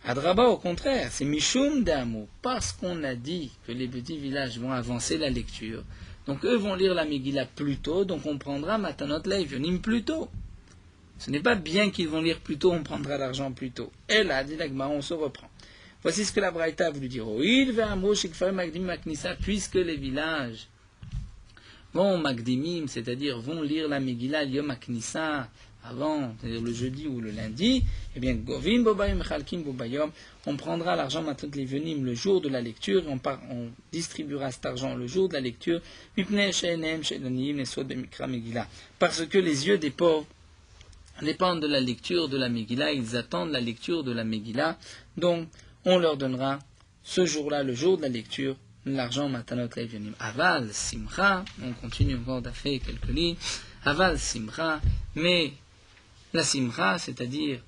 Adraba, au contraire, c'est Mishum Damo, parce qu'on a dit que les petits villages vont avancer la lecture. Donc eux vont lire la Megillah plus tôt, donc on prendra Matanot Laivionim plus tôt. Ce n'est pas bien qu'ils vont lire plus tôt, on prendra l'argent plus tôt. Et là, dit l'Agma, on se reprend. Voici ce que la Braïta a voulu dire. Puisque les villages vont Magdimim, c'est-à-dire vont lire la Megillah Yom Aknissa, avant, c'est-à-dire le jeudi ou le lundi, eh bien, Govim Bobayom, Chalkim Bobayom, on prendra l'argent Matanot Laivionim le jour de la lecture, et on distribuera cet argent le jour de la lecture, parce que les yeux des pauvres dépendent de la lecture de la Megillah, ils attendent la lecture de la Megillah, donc on leur donnera ce jour-là, le jour de la lecture, l'argent Matanot Laivionim. Aval Simcha, on continue encore d'affaire quelques lignes, Aval Simcha, mais la Simcha, c'est-à-dire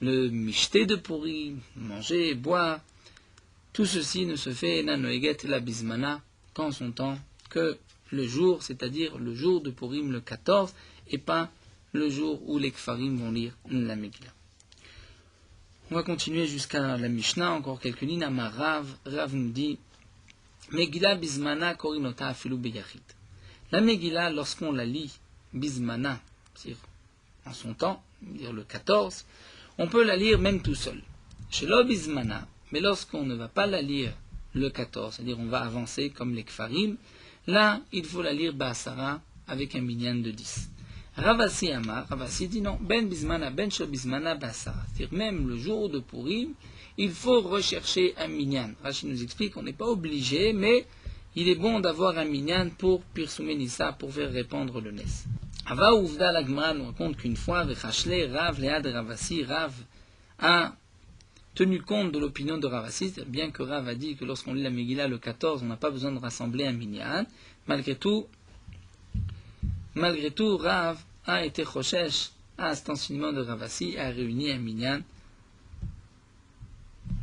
le mishté de Purim, manger, boire, tout ceci ne se fait nanoeget la bismana qu'en son temps, que le jour, c'est-à-dire le jour de Purim, le 14, et pas le jour où les Kfarim vont lire la Megillah. On va continuer jusqu'à la Mishnah, encore quelques lignes. Rav nous dit Megillah bismana korinota afilu beyachid. La Megillah, lorsqu'on la lit bismana, c'est-à-dire en son temps, dire le 14, on peut la lire même tout seul. Chez l'obismana, mais lorsqu'on ne va pas la lire le 14, c'est-à-dire on va avancer comme les Kfarim, là, il faut la lire Ba'asara avec un minyan de 10. Ravasi Amar, Ravasi dit non, ben bismana, ben shobismana Ba'asara. C'est-à-dire même le jour de Purim, il faut rechercher un minyan. Rachid nous explique qu'on n'est pas obligé, mais il est bon d'avoir un minyan pour Pirsoumer Nissa, pour faire répandre le Nes. Ava Ouvda la Gemara nous raconte qu'une fois, Vechashle Rav Lead Ravasi, Rav a tenu compte de l'opinion de Rav Assi, bien que Rav a dit que lorsqu'on lit la Megillah le 14, on n'a pas besoin de rassembler un minyan, malgré tout, Rav a été choshesh à cet enseignement de Rav Assi, a réuni un minyan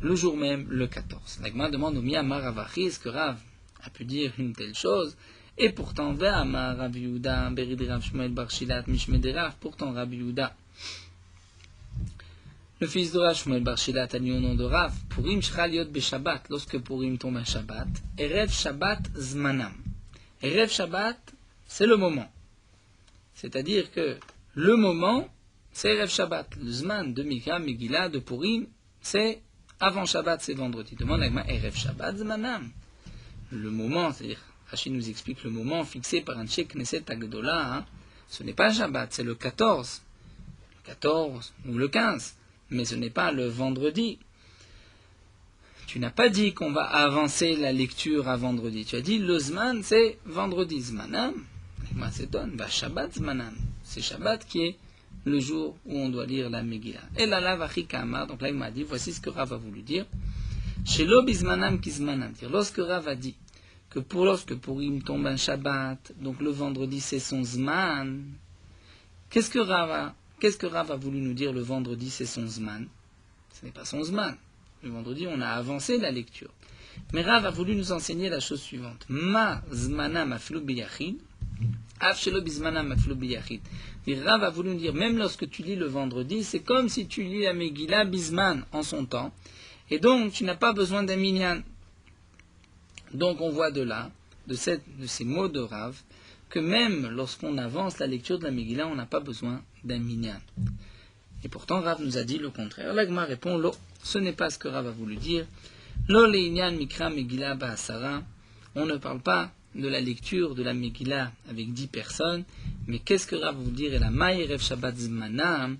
le jour même, le 14. La Gemara demande au Miyamar Ravachi, est-ce que Rav a pu dire une telle chose? Et pourtant, Ve'amar Rav Yehuda, Berid Rav Shmuel Bar Shilat, Mishmei de Rav, pourtant Rav Yehuda, le fils de Rav Shmuel Bar Shilat, a dit au nom de Rav, Purim Shchaliot Beshabbat, lorsque Purim tombe un Shabbat, Erev Shabbat Zmanam. Erev Shabbat, c'est le moment. C'est-à-dire que le moment, c'est Erev Shabbat. Le Zman de Mikra, Megillah, de Purim, c'est avant Shabbat, c'est vendredi. Demande à Gma, Erev Shabbat Zmanam. Le moment, c'est-à-dire, Rashi nous explique le moment fixé par un Tchek Knesset Agdola, ce n'est pas Shabbat, c'est le 14. Le 14 ou le 15. Mais ce n'est pas le vendredi. Tu n'as pas dit qu'on va avancer la lecture à vendredi. Tu as dit le Zman, c'est vendredi. Zmanam, Gma s'étonne, va Shabbat Zmanam. C'est Shabbat qui est le jour où on doit lire la Megillah. Et là, Vachi Kamar, donc là, il m'a dit, voici ce que Rav a voulu dire. Shelo bizmanam kizmanam. Lorsque Rav a dit que lorsque Purim tombe un Shabbat, donc le vendredi c'est son Zman, qu'est-ce que Rav a voulu nous dire le vendredi c'est son Zman? Ce n'est pas son Zman. Le vendredi, on a avancé la lecture. Mais Rav a voulu nous enseigner la chose suivante. Ma Zmanam aflu biyachid. Rav a voulu dire, même lorsque tu lis le vendredi, c'est comme si tu lis la Megillah Bisman en son temps, et donc tu n'as pas besoin d'un minyan. Donc on voit de là, de ces mots de Rav, que même lorsqu'on avance la lecture de la Megillah, on n'a pas besoin d'un minyan. Et pourtant Rav nous a dit le contraire. L'Agma répond, lo, ce n'est pas ce que Rav a voulu dire. Lo le'inyan mikra Megillah ba'asara. On ne parle pas de la lecture de la Megillah avec 10 personnes, mais qu'est-ce que Rav veut dire? Et la Maï Erev Shabbat Zmanam,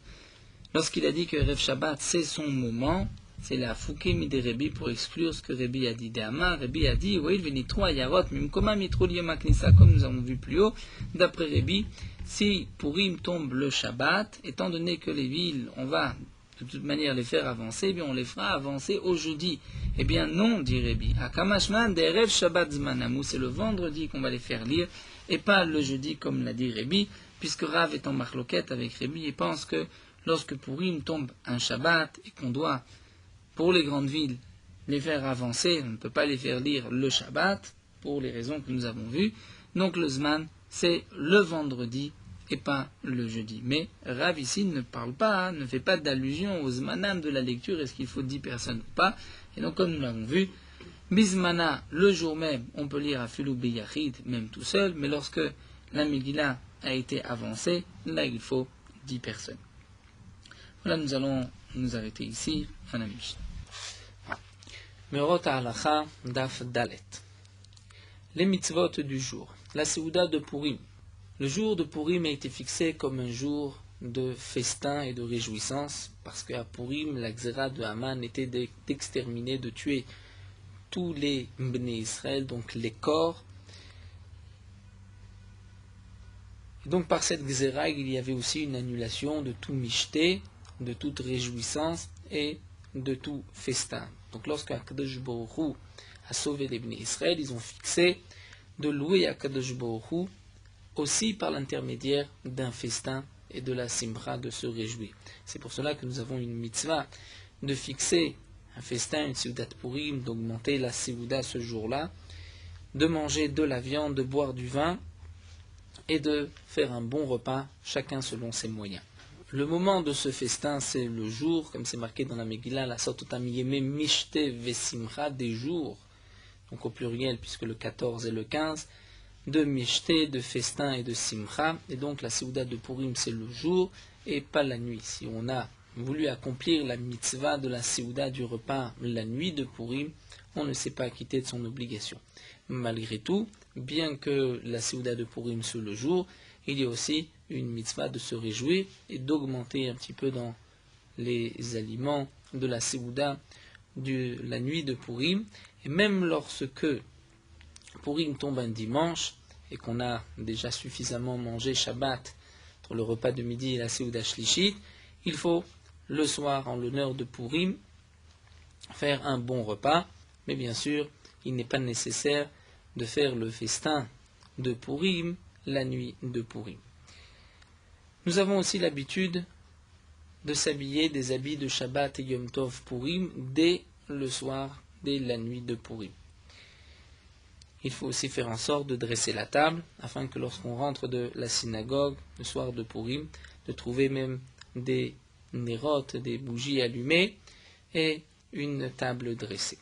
lorsqu'il a dit que Erev Shabbat c'est son moment, c'est la Fouké Mide Rebi pour exclure ce que Rebi a dit. De'amar, Rebi a dit, oui, venitro ayarot, mimkoma mitro liyomaknisa, comme nous avons vu plus haut, d'après Rebi, si Purim tombe le Shabbat, étant donné que les villes, on va de toute manière les faire avancer, eh bien on les fera avancer au jeudi. Eh bien non, dit Rebi. Akamashman d'Erev Shabbat Zmanamou, c'est le vendredi qu'on va les faire lire, et pas le jeudi comme l'a dit Rebi, puisque Rav est en marloquette avec Rebi et pense que lorsque Purim tombe un Shabbat et qu'on doit, pour les grandes villes, les faire avancer, on ne peut pas les faire lire le Shabbat, pour les raisons que nous avons vues. Donc le Zman, c'est le vendredi, et pas le jeudi. Mais Rav ici ne parle pas, ne fait pas d'allusion aux zmanam de la lecture, est-ce qu'il faut 10 personnes ou pas. Et donc comme nous l'avons vu, bismana, le jour même, on peut lire à Filou Beyachid, même tout seul, mais lorsque la Megillah a été avancée, là il faut 10 personnes. Voilà, nous allons nous arrêter ici. Merot halacha daf dalet. Les mitzvot du jour. La Séouda de Purim. Le jour de Purim a été fixé comme un jour de festin et de réjouissance, parce qu'à Purim, la Xéra de Haman était d'exterminer, de tuer tous les Bnei Israël, donc les corps. Et donc par cette Xéra, il y avait aussi une annulation de tout michté, de toute réjouissance et de tout festin. Donc lorsque Akadosh Baruch Hu a sauvé les Bnei Israël, ils ont fixé de louer Akadosh Baruch Hu aussi par l'intermédiaire d'un festin et de la simra, de se réjouir. C'est pour cela que nous avons une mitzvah de fixer un festin, une Seudat Purim, d'augmenter la Seuda ce jour-là, de manger de la viande, de boire du vin et de faire un bon repas, chacun selon ses moyens. Le moment de ce festin, c'est le jour, comme c'est marqué dans la Megillah, la Sototam Yeme Mishte Vesimcha, des jours, donc au pluriel, puisque le 14 et le 15, de Mishté, de festin et de Simcha, et donc la Seuda de Purim c'est le jour et pas la nuit. Si on a voulu accomplir la mitzvah de la Seuda du repas la nuit de Purim, on ne s'est pas acquitté de son obligation. Malgré tout, bien que la Seuda de Purim soit le jour, il y a aussi une mitzvah de se réjouir et d'augmenter un petit peu dans les aliments de la Seuda de la nuit de Purim, et même lorsque Purim tombe un dimanche et qu'on a déjà suffisamment mangé Shabbat entre le repas de midi et la Seuda Shlishit, il faut le soir, en l'honneur de Purim, faire un bon repas, mais bien sûr, il n'est pas nécessaire de faire le festin de Purim la nuit de Purim. Nous avons aussi l'habitude de s'habiller des habits de Shabbat et Yom Tov Purim dès le soir, dès la nuit de Purim. Il faut aussi faire en sorte de dresser la table, afin que lorsqu'on rentre de la synagogue le soir de Purim, de trouver même des nérotes, des bougies allumées et une table dressée.